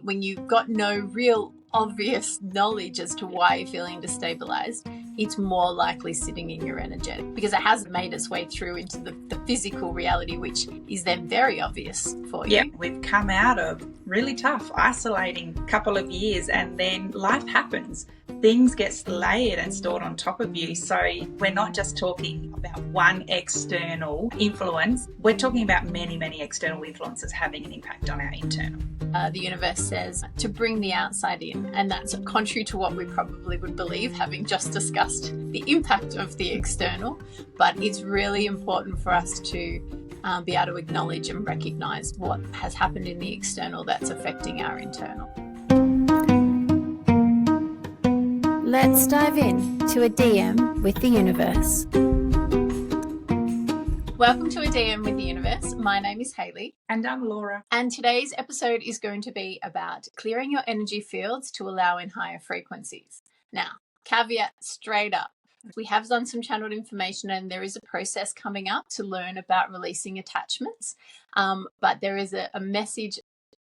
When you've got no real obvious knowledge as to why you're feeling destabilized, it's more likely sitting in your energetic, because it hasn't made its way through into the physical reality, which is then very obvious for you. Yeah, we've come out of really tough, isolating couple of years, and then life happens. Things get layered and stored on top of you. So we're not just talking about one external influence. We're talking about many, many external influences having an impact on our internal. The universe says to bring the outside in, and that's contrary to what we probably would believe, having just discussed the impact of the external. But it's really important for us to be able to acknowledge and recognize what has happened in the external that's affecting our internal. Let's dive in to a DM with the universe. Welcome to a DM with the universe. My name is Hayley. And I'm Laura. And today's episode is going to be about clearing your energy fields to allow in higher frequencies. Now, caveat straight up. We have done some channeled information, and there is a process coming up to learn about releasing attachments. But there is a message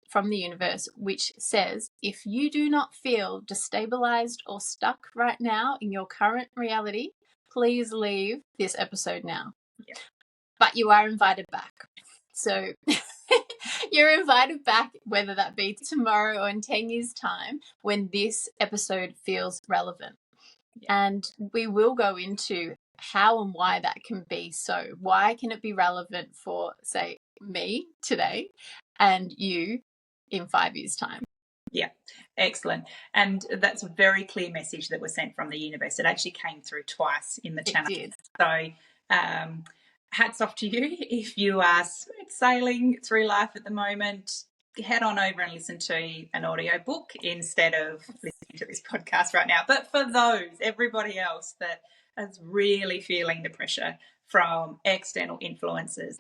from the universe which says, if you do not feel destabilized or stuck right now in your current reality, please leave this episode now. Yeah. But you are invited back. So you're invited back, whether that be tomorrow or in 10 years' time, when this episode feels relevant. Yeah. And we will go into how and why that can be so. Why can it be relevant for, say, me today and you in 5 years' time? Yeah, excellent. And that's a very clear message that was sent from the universe. It actually came through twice in the channel. It did. So hats off to you. If you are sailing through life at the moment, head on over and listen to an audio book instead of listening to this podcast right now. But for everybody else that is really feeling the pressure from external influences,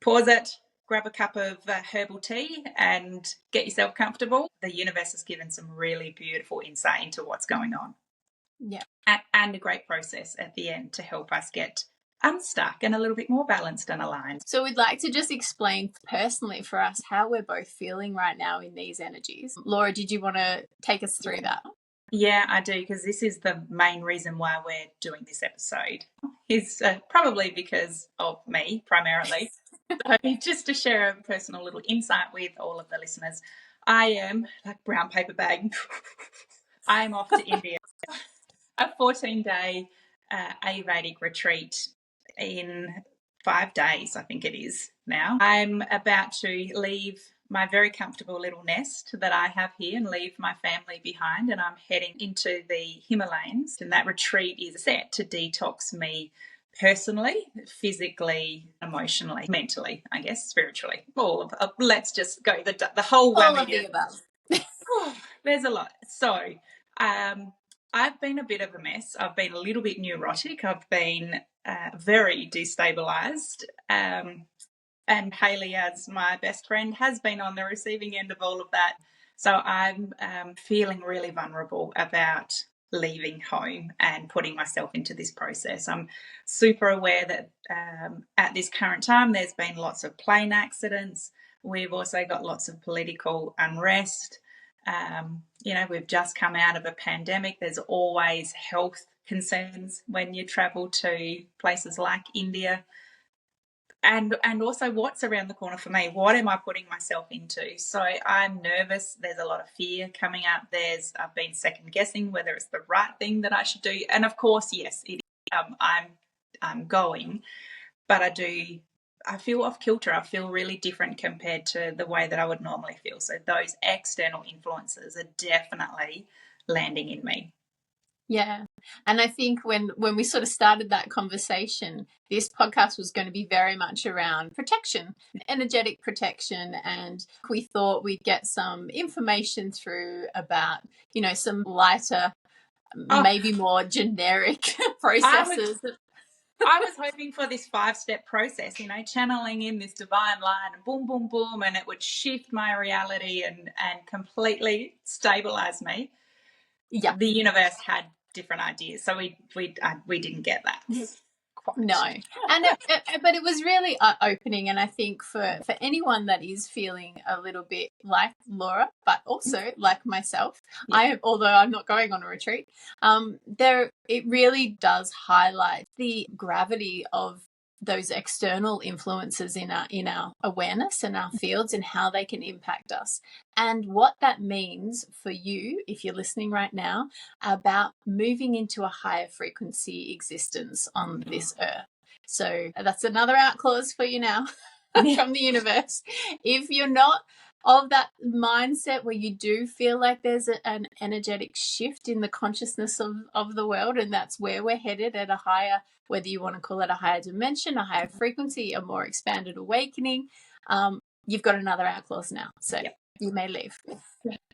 pause it, grab a cup of herbal tea and get yourself comfortable. The universe has given some really beautiful insight into what's going on. Yeah. And a great process at the end to help us get unstuck and a little bit more balanced and aligned. So we'd like to just explain personally for us how we're both feeling right now in these energies. Laura, did you want to take us through that? Yeah, I do, because this is the main reason why we're doing this episode. Is probably because of me, primarily. So just to share a personal little insight with all of the listeners, I am, like brown paper bag, I am off to India. A 14-day Ayurvedic retreat in 5 days, I think it is now. I'm about to leave my very comfortable little nest that I have here and leave my family behind, and I'm heading into the Himalayas. And that retreat is set to detox me personally, physically, emotionally, mentally, I guess, spiritually. All of let's just go the whole whammy. All of the above. There's a lot. So I've been a bit of a mess. I've been a little bit neurotic. I've been very destabilized. And Hayley, as my best friend, has been on the receiving end of all of that. So I'm feeling really vulnerable about leaving home and putting myself into this process. I'm super aware that at this current time, there's been lots of plane accidents. We've also got lots of political unrest. We've just come out of a pandemic. There's always health concerns when you travel to places like India. And also what's around the corner for me. What am I putting myself into? So I'm nervous. There's a lot of fear coming up. I've been second guessing whether it's the right thing that I should do. And of course, yes, it is. I'm going, but I feel off kilter. I feel really different compared to the way that I would normally feel. So those external influences are definitely landing in me. Yeah. And I think when we sort of started that conversation, this podcast was going to be very much around protection, energetic protection. And we thought we'd get some information through about, some lighter, maybe more generic processes. I was hoping for this 5-step process, channeling in this divine light and boom, boom, boom, and it would shift my reality and completely stabilize me. Yeah. The universe had different ideas, so we didn't get that. quite. No. And but it was really opening, and I think for anyone that is feeling a little bit like Laura, but also like myself, although I'm not going on a retreat, it really does highlight the gravity of those external influences in our awareness and our fields and how they can impact us, and what that means for you, if you're listening right now, about moving into a higher frequency existence on this earth. So that's another out clause for you now from the universe. If you're not of that mindset where you do feel like there's an energetic shift in the consciousness of the world, and that's where we're headed at a higher, whether you want to call it a higher dimension, a higher frequency, a more expanded awakening, you've got another out clause now. So you may leave.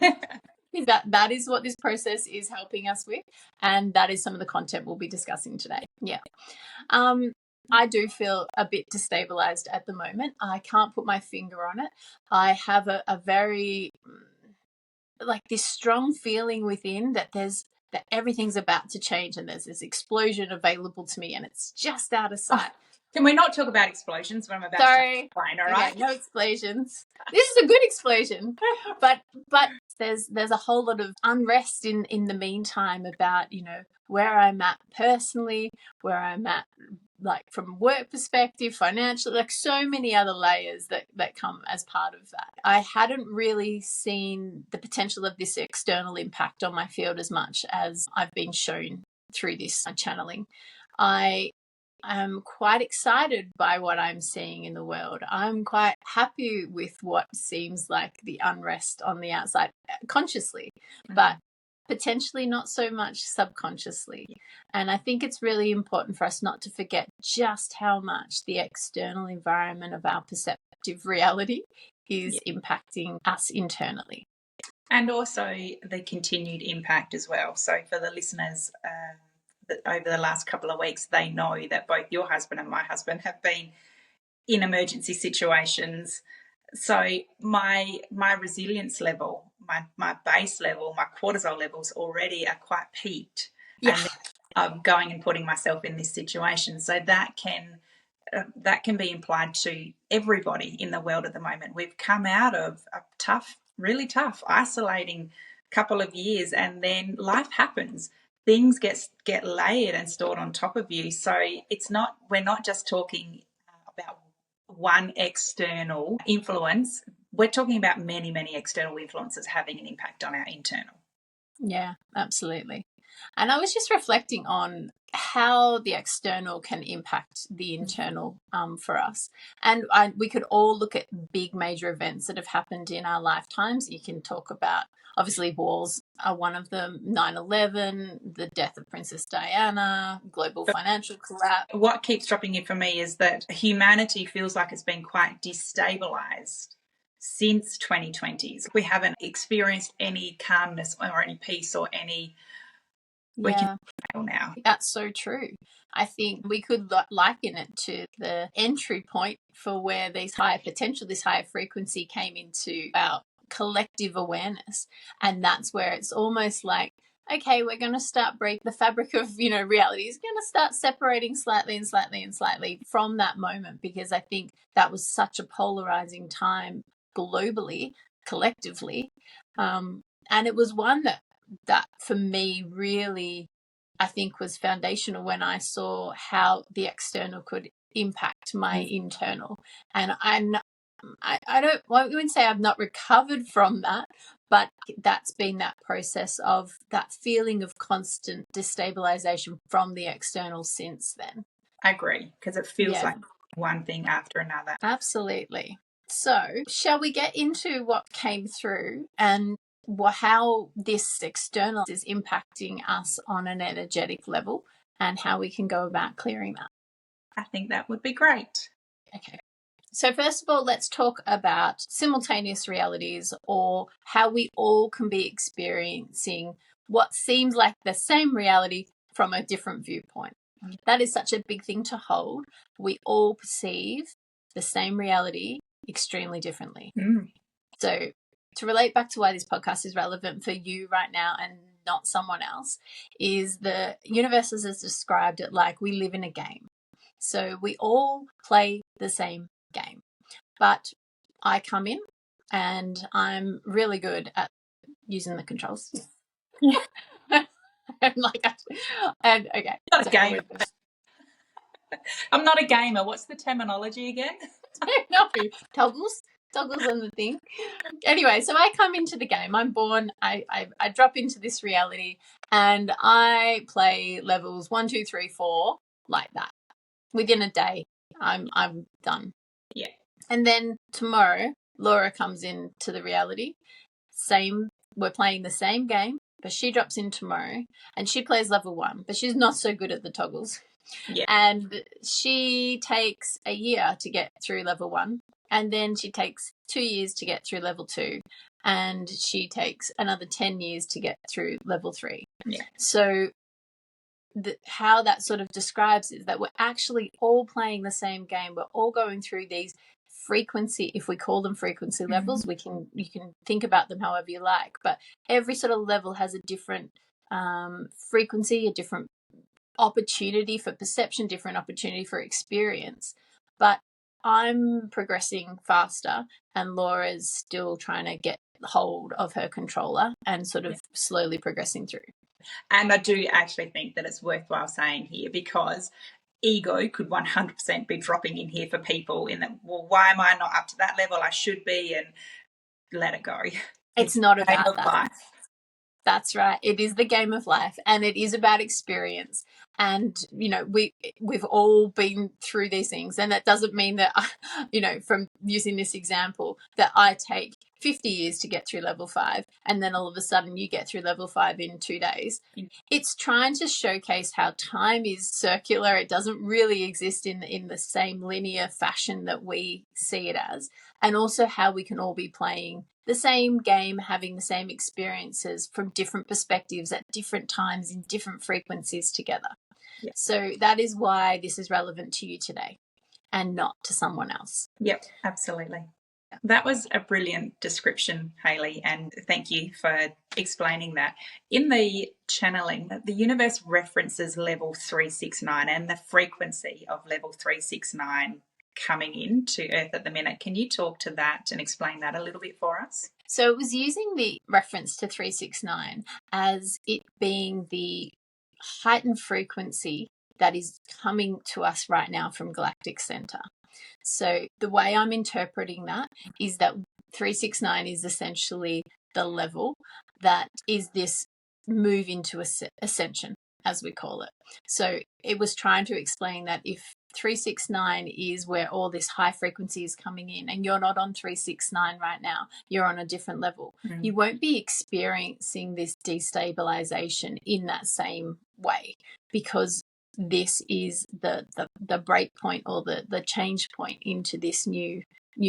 That is what this process is helping us with, and that is some of the content we'll be discussing today. I do feel a bit destabilized at the moment. I can't put my finger on it. I have a very, like, this strong feeling within that everything's about to change, and there's this explosion available to me, and it's just out of sight. Can we not talk about explosions when I'm about to explain, all right? Okay, no explosions. This is a good explosion. But there's a whole lot of unrest in the meantime about, where I'm at personally, where I'm at, like, from work perspective, financially, like so many other layers that come as part of that. I hadn't really seen the potential of this external impact on my field as much as I've been shown through this channeling. I'm quite excited by what I'm seeing in the world. I'm quite happy with what seems like the unrest on the outside, consciously, but potentially not so much subconsciously. And I think it's really important for us not to forget just how much the external environment of our perceptive reality is impacting us internally. And also the continued impact as well. So for the listeners, that over the last couple of weeks, they know that both your husband and my husband have been in emergency situations. So my resilience level, my base level, my cortisol levels already are quite peaked. And then I'm going and putting myself in this situation. So that can be implied to everybody in the world at the moment. We've come out of a tough, really tough, isolating couple of years, and then life happens. Things get layered and stored on top of you. So we're not just talking about one external influence. We're talking about many, many external influences having an impact on our internal. Yeah, absolutely. And I was just reflecting on how the external can impact the internal for us. And we could all look at big major events that have happened in our lifetimes. You can talk about, obviously, wars are one of them, 9/11, the death of Princess Diana, global financial collapse. What keeps dropping in for me is that humanity feels like it's been quite destabilized since 2020s. We haven't experienced any calmness or any peace or any... Yeah, now. That's so true. I think we could liken it to the entry point for where this higher potential, this higher frequency came into our collective awareness. And that's where it's almost like, okay, we're going to start break the fabric of, reality is going to start separating slightly and slightly and slightly from that moment, because I think that was such a polarizing time globally, collectively. And it was one that for me really, I think, was foundational when I saw how the external could impact my internal. And I wouldn't say I've not recovered from that, but that's been that process of that feeling of constant destabilization from the external since then. I agree, because it feels like one thing after another. Absolutely. So shall we get into what came through and how this external is impacting us on an energetic level, and how we can go about clearing that? I think that would be great. Okay. So first of all, let's talk about simultaneous realities, or how we all can be experiencing what seems like the same reality from a different viewpoint. That is such a big thing to hold. We all perceive the same reality extremely differently. So to relate back to why this podcast is relevant for you right now and not someone else, is the universe has described it like we live in a game. So we all play the same game. But I come in and I'm really good at using the controls. and okay. Not a gamer. I'm not a gamer. What's the terminology again? No, toggles on the thing. Anyway, so I come into the game. I'm born. I drop into this reality, and I play levels 1, 2, 3, 4 like that. Within a day, I'm done. Yeah. And then tomorrow, Laura comes into the reality. We're playing the same game, but she drops in tomorrow, and she plays level 1, but she's not so good at the toggles. Yeah. And she takes a year to get through level 1, and then she takes 2 years to get through level 2, and she takes another 10 years to get through level 3. Yeah. So how that sort of describes is that we're actually all playing the same game. We're all going through these frequency, if we call them frequency levels, you can think about them however you like, but every sort of level has a different frequency, a different opportunity for perception, different opportunity for experience. But I'm progressing faster, and Laura's still trying to get hold of her controller and sort of slowly progressing through. And I do actually think that it's worthwhile saying here, because ego could 100% be dropping in here for people in that, well, why am I not up to that level? I should be, and let it go. It's not about that. Life. That's right. It is the game of life, and it is about experience. And, you know, we've all been through these things, and that doesn't mean that, from using this example, that I take 50 years to get through level 5, and then all of a sudden you get through level 5 in 2 days. It's trying to showcase how time is circular. It doesn't really exist in the same linear fashion that we see it as, and also how we can all be playing the same game, having the same experiences from different perspectives at different times in different frequencies together. Yeah. So that is why this is relevant to you today and not to someone else. Yep, absolutely. That was a brilliant description, Hayley, and thank you for explaining that. In the channeling, the universe references level 369 and the frequency of level 369 coming into Earth at the minute. Can you talk to that and explain that a little bit for us? So it was using the reference to 369 as it being the heightened frequency that is coming to us right now from galactic center. So the way I'm interpreting that is that 369 is essentially the level that is this move into ascension, as we call it. So it was trying to explain that if 369 is where all this high frequency is coming in, and you're not on 369 right now, you're on a different level, you won't be experiencing this destabilization in that same way, because this is the break point, or the change point into this new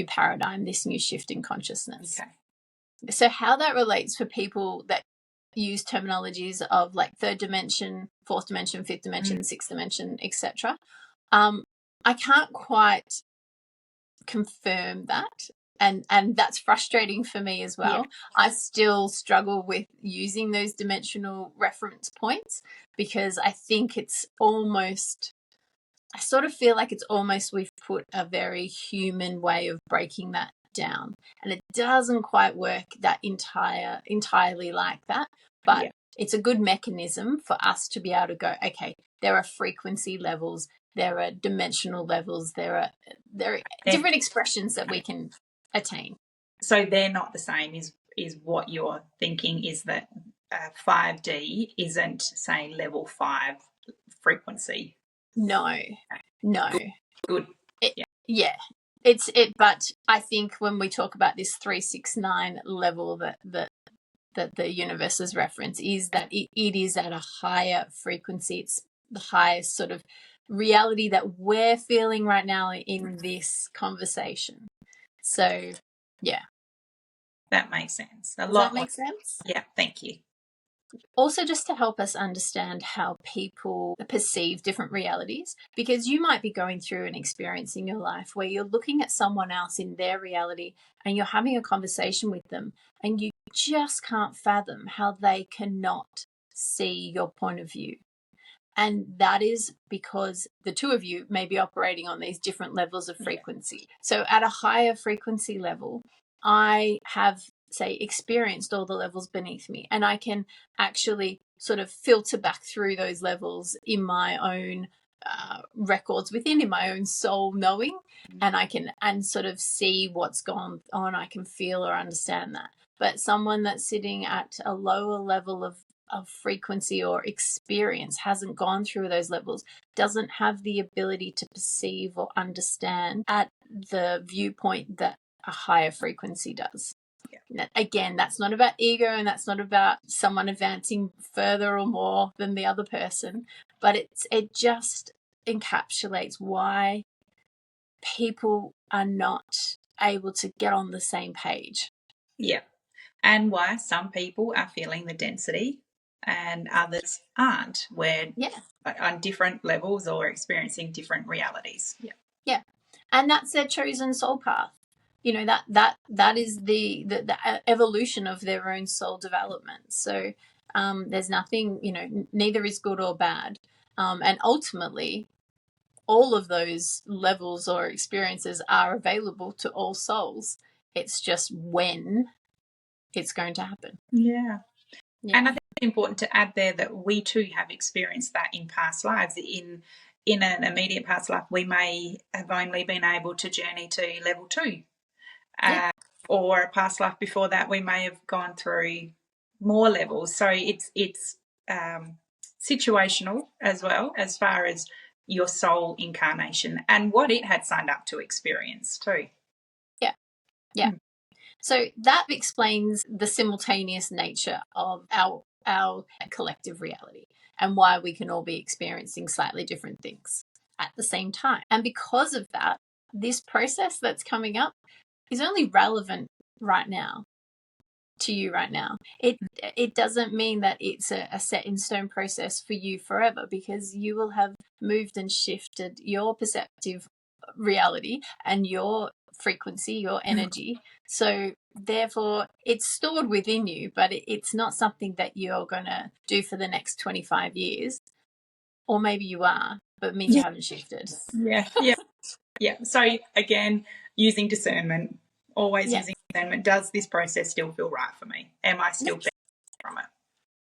paradigm, this new shift in consciousness. Okay. So how that relates for people that use terminologies of like third dimension, fourth dimension, fifth dimension, sixth dimension, etc. I can't quite confirm that, and that's frustrating for me as well. Yeah. I still struggle with using those dimensional reference points, because I think it's almost, I sort of feel like it's almost we've put a very human way of breaking that down, and it doesn't quite work that entirely like that, but it's a good mechanism for us to be able to go, okay, there are frequency levels, there are dimensional levels, there are different expressions that we can attain. So they're not the same, is what you're thinking, is that 5D isn't, say, level 5 frequency? No. Good. But I think when we talk about this 369 level that the universe's reference is, that it is at a higher frequency. It's the highest sort of reality that we're feeling right now in this conversation. So, yeah. That makes sense. Does that make sense? Yeah, thank you. Also, just to help us understand how people perceive different realities, because you might be going through an experience in your life where you're looking at someone else in their reality and you're having a conversation with them, and you just can't fathom how they cannot see your point of view. And that is because the two of you may be operating on these different levels of frequency. So at a higher frequency level, I have, say, experienced all the levels beneath me, and I can actually sort of filter back through those levels in my own records within, in my own soul knowing, and I can sort of see what's gone on. I can feel or understand that. But someone that's sitting at a lower level of frequency or experience, hasn't gone through those levels, doesn't have the ability to perceive or understand at the viewpoint that a higher frequency does. Yeah. Again, that's not about ego, and that's not about someone advancing further or more than the other person, but it just encapsulates why people are not able to get on the same page. Yeah. And why some people are feeling the density and others aren't, where on different levels or experiencing different realities. Yeah. And that's their chosen soul path. You know, that is the evolution of their own soul development. So there's nothing, you know, neither is good or bad. And ultimately, all of those levels or experiences are available to all souls. It's just when it's going to happen. Yeah. And I think it's important to add there that we too have experienced that in past lives. In an immediate past life, we may have only been able to journey to level 2. Or a past life before that, we may have gone through more levels. So it's situational as well, as far as your soul incarnation and what it had signed up to experience too. Yeah. So that explains the simultaneous nature of our collective reality and why we can all be experiencing slightly different things at the same time. And because of that, this process that's coming up is only relevant right now to you right now. It doesn't mean that it's a set in stone process for you forever, because you will have moved and shifted your perceptive reality and your frequency, your energy. So therefore it's stored within you, but it's not something that you're going to do for the next 25 years. Or maybe you are, but it means you haven't shifted. Yeah. So again, using discernment, always using discernment. Does this process still feel right for me? Am I still benefiting from it?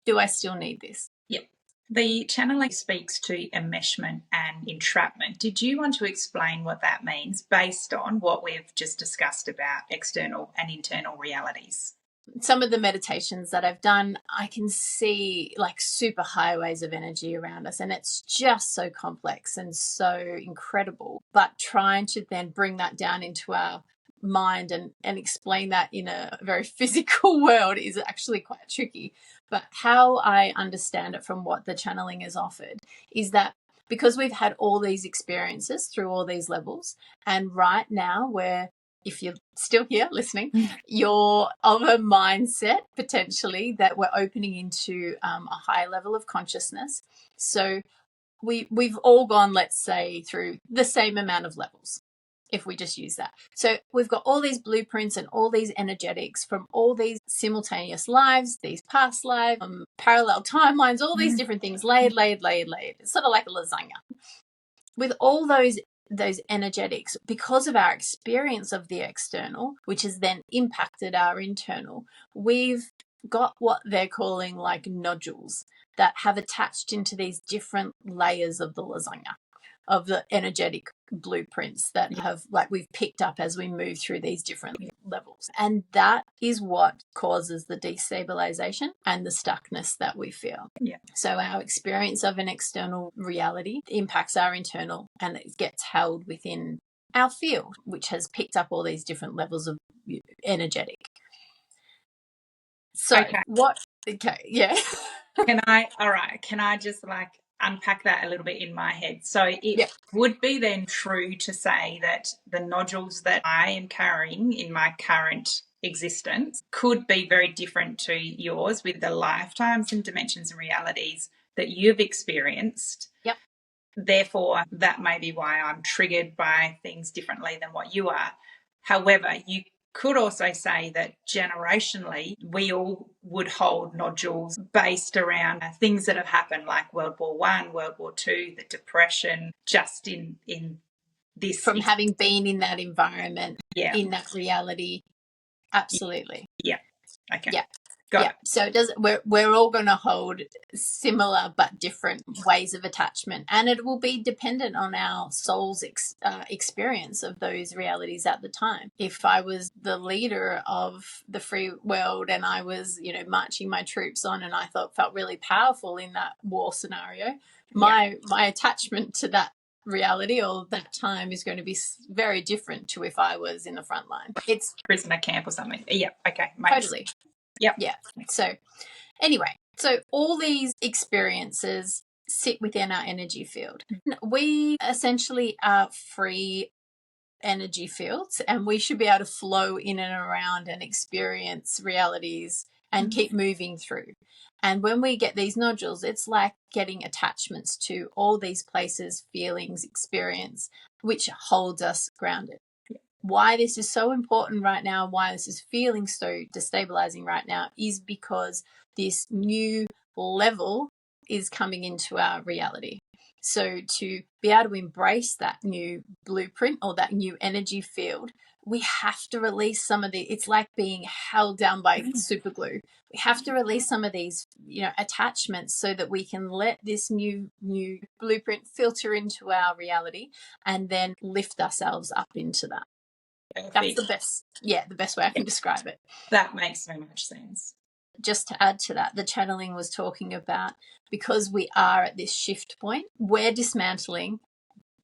Do I still need this? Yep. The channeling speaks to enmeshment and entrapment. Did you want to explain what that means based on what we've just discussed about external and internal realities? Some of the meditations that I've done, I can see like super highways of energy around us, and it's just so complex and so incredible. But trying to then bring that down into our mind and explain that in a very physical world is actually quite tricky. But how I understand it from what the channeling has offered is that because we've had all these experiences through all these levels, and right now we're, if you're still here listening, you're of a mindset potentially that we're opening into a high level of consciousness. So we've all gone, let's say, through the same amount of levels, if we just use that. So we've got all these blueprints and all these energetics from all these simultaneous lives, these past lives, parallel timelines, all these different things layered. It's sort of like a lasagna. With all those energetics, because of our experience of the external, which has then impacted our internal, we've got what they're calling like nodules that have attached into these different layers of the lasagna, of the energetic blueprints that have, like, we've picked up as we move through these different levels. And that is what causes the destabilization and the stuckness that we feel. So our experience of an external reality impacts our internal, and it gets held within our field, which has picked up all these different levels of energetic. So Can I just like unpack that a little bit in my head? So it would be then true to say that the nodules that I am carrying in my current existence could be very different to yours, with the lifetimes and dimensions and realities that you've experienced. Therefore, that may be why I'm triggered by things differently than what you are. However, you could also say that generationally, we all would hold nodules based around things that have happened, like World War One, World War Two, the Depression, just in this. From having been in that environment, Yeah. in that reality. Absolutely. Yeah. Okay. Yeah. Got it. So it does. We're all going to hold similar but different ways of attachment, and it will be dependent on our soul's experience of those realities at the time. If I was the leader of the free world and I was, marching my troops on, and I felt really powerful in that war scenario, my attachment to that reality or that time is going to be very different to if I was in the front line. It's prisoner camp or something. Yeah. Okay. Totally. Yep. Yeah. So anyway, so all these experiences sit within our energy field. We essentially are free energy fields, and we should be able to flow in and around and experience realities and keep moving through. And when we get these nodules, it's like getting attachments to all these places, feelings, experience, which holds us grounded. Why this is so important right now, why this is feeling so destabilizing right now, is because this new level is coming into our reality. So to be able to embrace that new blueprint or that new energy field, we have to release some of it's like being held down by super glue. We have to release some of these, attachments so that we can let this new blueprint filter into our reality and then lift ourselves up into that. Perfect. That's the best way I can describe it. That makes so much sense. Just to add to that, the channeling was talking about, because we are at this shift point, we're dismantling,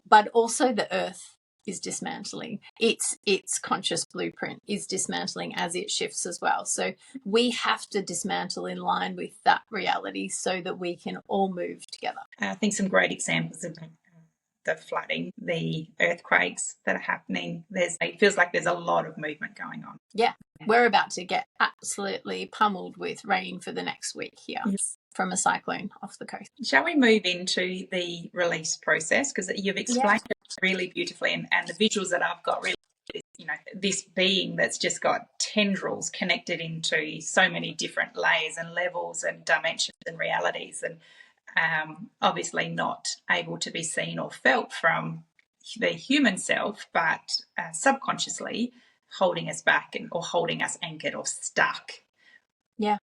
but also the earth is dismantling. Its conscious blueprint is dismantling as it shifts as well. So we have to dismantle in line with that reality so that we can all move together. I think some great examples of the flooding, the earthquakes that are happening. It feels like there's a lot of movement going on. Yeah, we're about to get absolutely pummeled with rain for the next week here from a cyclone off the coast. Shall we move into the release process? Because you've explained it really beautifully, and the visuals that I've got really, this being that's just got tendrils connected into so many different layers and levels and dimensions and realities, and obviously not able to be seen or felt from the human self, but subconsciously holding us back or holding us anchored or stuck. Yeah.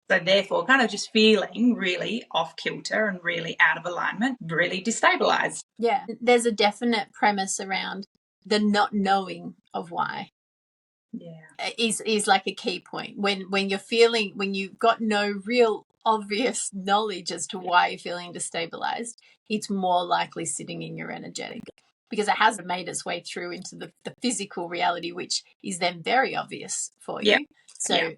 So therefore kind of just feeling really off kilter and really out of alignment, really destabilized. Yeah. There's a definite premise around the not knowing of why. Yeah. Is like a key point. When you've got no real obvious knowledge as to why you're feeling destabilized, it's more likely sitting in your energetic, because it hasn't made its way through into the physical reality, which is then very obvious for you. So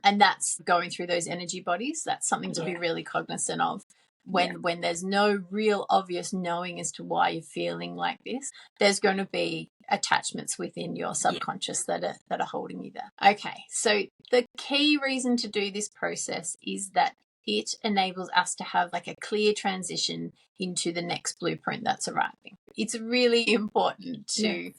and that's going through those energy bodies. That's something to be really cognizant of. When there's no real obvious knowing as to why you're feeling like this, there's going to be attachments within your subconscious that are holding you there. Okay, so the key reason to do this process is that it enables us to have like a clear transition into the next blueprint that's arriving. It's really important to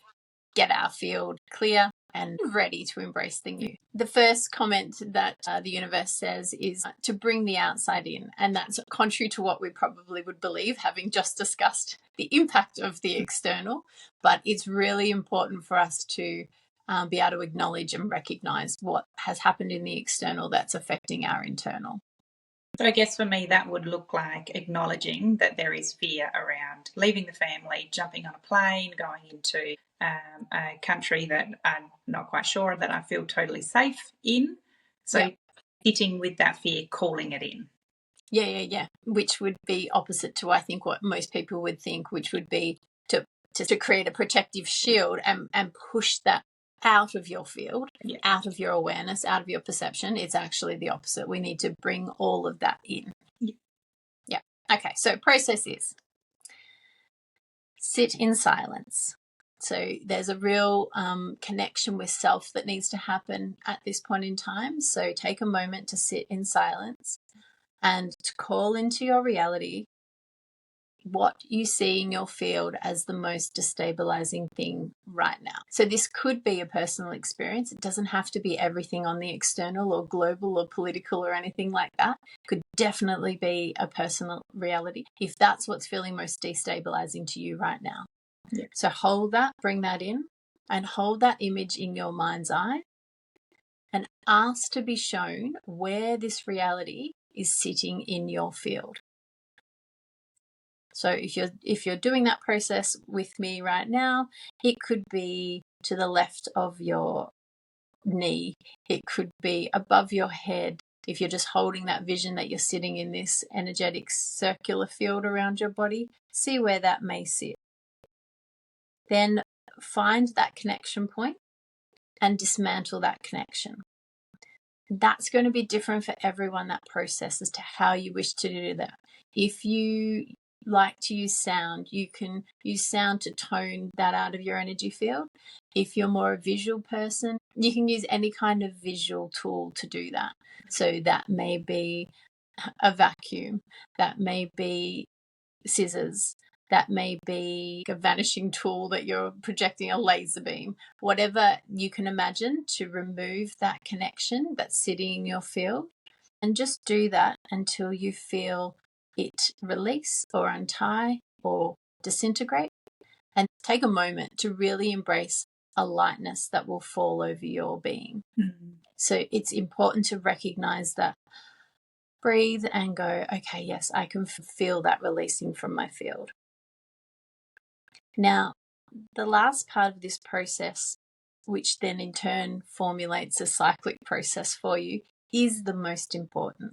get our field clear and ready to embrace the new. The first comment that the universe says is to bring the outside in, and that's contrary to what we probably would believe, having just discussed the impact of the external, but it's really important for us to be able to acknowledge and recognize what has happened in the external that's affecting our internal. So I guess for me that would look like acknowledging that there is fear around leaving the family, jumping on a plane, going into a country that I'm not quite sure that I feel totally safe in. So sitting with that fear, calling it in. Yeah. Which would be opposite to, I think, what most people would think, which would be to create a protective shield and push that out of your field, out of your awareness, out of your perception. It's actually the opposite. We need to bring all of that in. Yeah. Okay, so process is sit in silence. So there's a real connection with self that needs to happen at this point in time. So take a moment to sit in silence and to call into your reality what you see in your field as the most destabilizing thing right now. So this could be a personal experience. It doesn't have to be everything on the external or global or political or anything like that. It could definitely be a personal reality if that's what's feeling most destabilizing to you right now. Yeah. So hold that, bring that in, and hold that image in your mind's eye and ask to be shown where this reality is sitting in your field. So if you're doing that process with me right now, it could be to the left of your knee. It could be above your head. If you're just holding that vision that you're sitting in this energetic circular field around your body, see where that may sit. Then find that connection point and dismantle that connection. That's going to be different for everyone, that process, as to how you wish to do that. If you like to use sound, you can use sound to tone that out of your energy field. If you're more a visual person, you can use any kind of visual tool to do that. So that may be a vacuum, that may be scissors, that may be a vanishing tool that you're projecting a laser beam, whatever you can imagine to remove that connection that's sitting in your field. And just do that until you feel it release or untie or disintegrate. And take a moment to really embrace a lightness that will fall over your being. Mm-hmm. So it's important to recognize that. Breathe and go, okay, yes, I can feel that releasing from my field. Now, the last part of this process, which then in turn formulates a cyclic process for you, is the most important.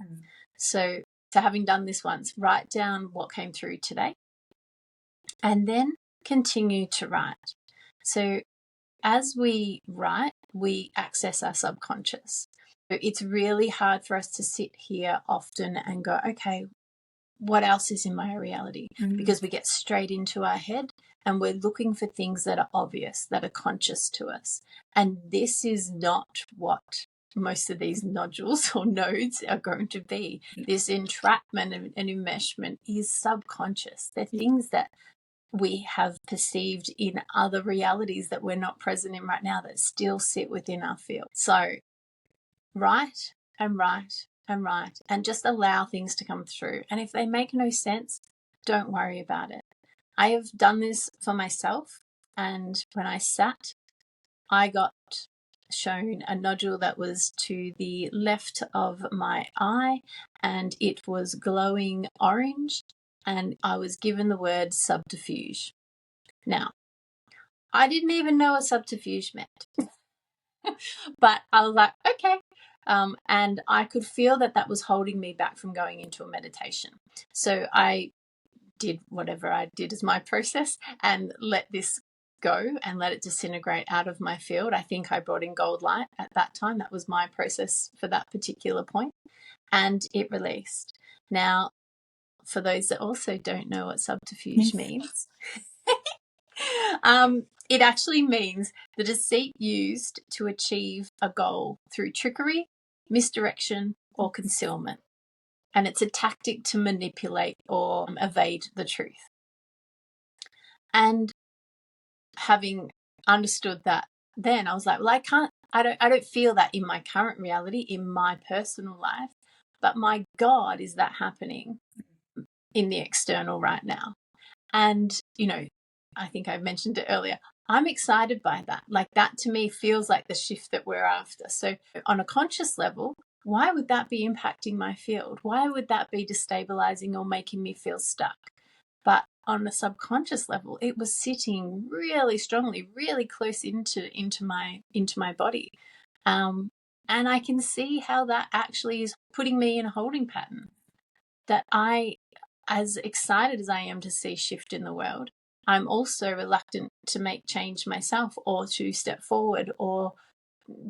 So having done this once, write down what came through today and then continue to write. So as we write, we access our subconscious. It's really hard for us to sit here often and go, okay, what else is in my reality? Because we get straight into our head and we're looking for things that are obvious, that are conscious to us. And this is not what most of these nodules or nodes are going to be. This entrapment and enmeshment is subconscious. They're things that we have perceived in other realities that we're not present in right now that still sit within our field. So write and write and write and just allow things to come through. And if they make no sense, don't worry about it. I have done this for myself, and when I sat, I got shown a nodule that was to the left of my eye, and it was glowing orange, and I was given the word subterfuge. Now, I didn't even know what subterfuge meant, but I was like, okay. And I could feel that was holding me back from going into a meditation. So I did whatever I did as my process and let this go and let it disintegrate out of my field. I think I brought in gold light at that time. That was my process for that particular point, and it released. Now, for those that also don't know what subterfuge means, it actually means the deceit used to achieve a goal through trickery, misdirection, or concealment. And it's a tactic to manipulate or evade the truth. And having understood that, then I was like, well, I don't feel that in my current reality, in my personal life, but my God, is that happening in the external right now? And, I think I mentioned it earlier, I'm excited by that. Like, that to me feels like the shift that we're after. So on a conscious level, why would that be impacting my field? Why would that be destabilizing or making me feel stuck? But on a subconscious level, it was sitting really strongly, really close into my body. And I can see how that actually is putting me in a holding pattern. That as excited as I am to see shift in the world, I'm also reluctant to make change myself or to step forward or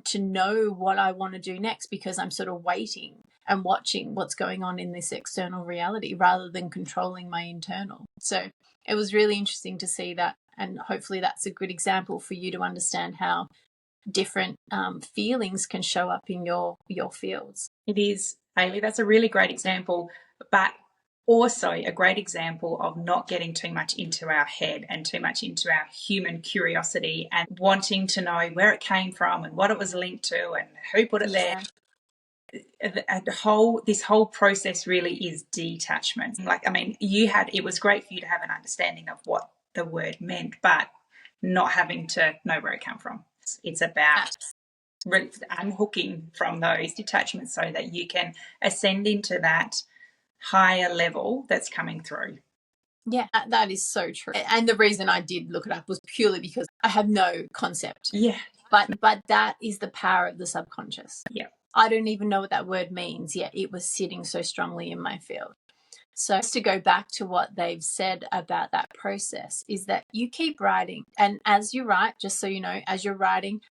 to know what I want to do next, because I'm sort of waiting and watching what's going on in this external reality rather than controlling my internal. So it was really interesting to see that, and hopefully that's a good example for you to understand how different feelings can show up in your fields. It is, Hayley. That's a really great example. But also a great example of not getting too much into our head and too much into our human curiosity and wanting to know where it came from and what it was linked to and who put it there. This whole process really is detachment. Like, I mean, it was great for you to have an understanding of what the word meant, but not having to know where it came from. It's about unhooking from those detachments so that you can ascend into that higher level that's coming through. Yeah, that is so true. And the reason I did look it up was purely because I have no concept. Yeah. But that is the power of the subconscious. Yeah. I don't even know what that word means, yet it was sitting so strongly in my field. So just to go back to what they've said about that process is that you keep writing. And as you write, just so you know, as you're writing,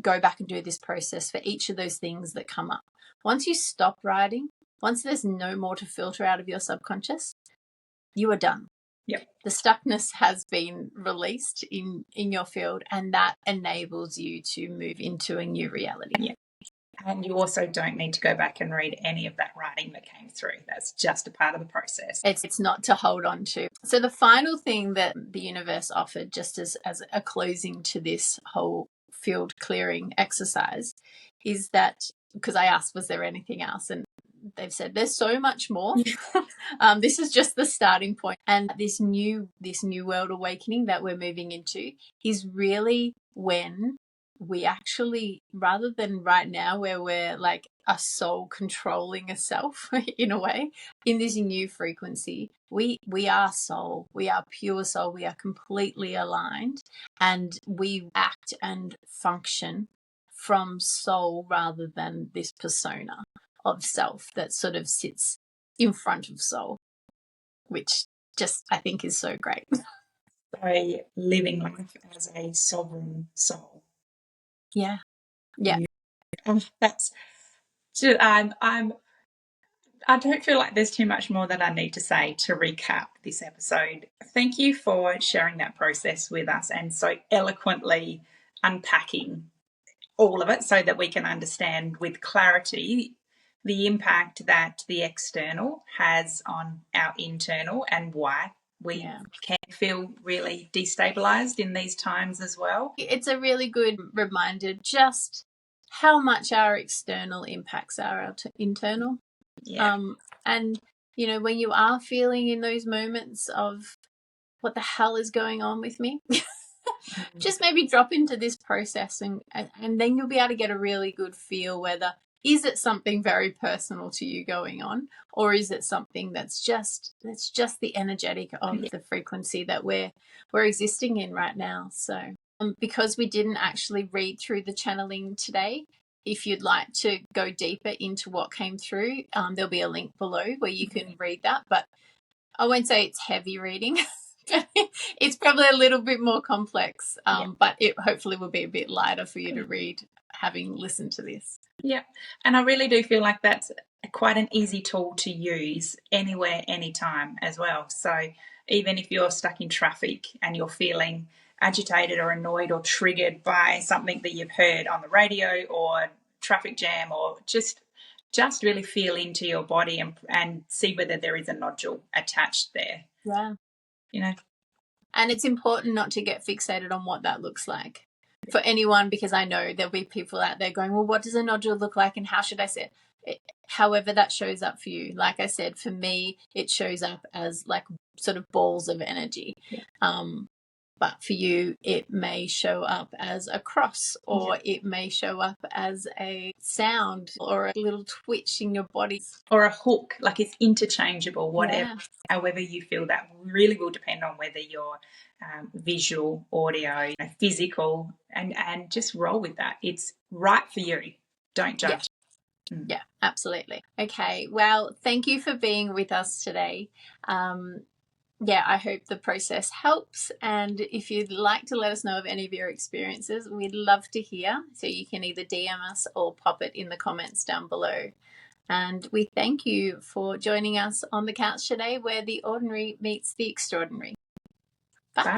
go back and do this process for each of those things that come up. Once you stop writing, once there's no more to filter out of your subconscious, you are done. Yep. The stuckness has been released in your field, and that enables you to move into a new reality. Yeah. And you also don't need to go back and read any of that writing that came through. That's just a part of the process. It's not to hold on to. So the final thing that the universe offered, just as a closing to this whole field clearing exercise, is that, because I asked, was there anything else? And they've said there's so much more. This is just the starting point. And this new world awakening that we're moving into is really when we actually, rather than right now where we're like a soul controlling a self in a way, in this new frequency, we are soul, we are pure soul, we are completely aligned, and we act and function from soul rather than this persona of self that sort of sits in front of soul, which just I think is so great. So living life as a sovereign soul. Yeah. That's. I don't feel like there's too much more that I need to say to recap this episode. Thank you for sharing that process with us and so eloquently unpacking all of it so that we can understand with clarity the impact that the external has on our internal and why we can feel really destabilized in these times as well. It's a really good reminder just how much our external impacts our internal. Yeah. And, you know, when you are feeling in those moments of what the hell is going on with me, just maybe drop into this process and then you'll be able to get a really good feel whether is it something very personal to you going on, or is it something that's just the energetic of the frequency that we're existing in right now. So because we didn't actually read through the channeling today, if you'd like to go deeper into what came through, there'll be a link below where you can read that. But I won't say it's heavy reading. It's probably a little bit more complex, but it hopefully will be a bit lighter for you to read having listened to this. Yeah, and I really do feel like that's quite an easy tool to use anywhere, anytime as well. So even if you're stuck in traffic and you're feeling agitated or annoyed or triggered by something that you've heard on the radio or traffic jam, or just really feel into your body and see whether there is a nodule attached there. Yeah. You know. And it's important not to get fixated on what that looks like for anyone, because I know there'll be people out there going, well, what does a nodule look like and how should I see it? However that shows up for you. Like I said, for me, it shows up as like sort of balls of energy. But for you, it may show up as a cross, or it may show up as a sound or a little twitch in your body. Or a hook, like it's interchangeable, whatever. Yeah. However you feel, that really will depend on whether you're visual, audio, physical, and just roll with that. It's right for you. Don't judge. Yeah, absolutely. Okay, well, thank you for being with us today. I hope the process helps. And if you'd like to let us know of any of your experiences, we'd love to hear. So you can either DM us or pop it in the comments down below. And we thank you for joining us on the couch today, where the ordinary meets the extraordinary. Bye.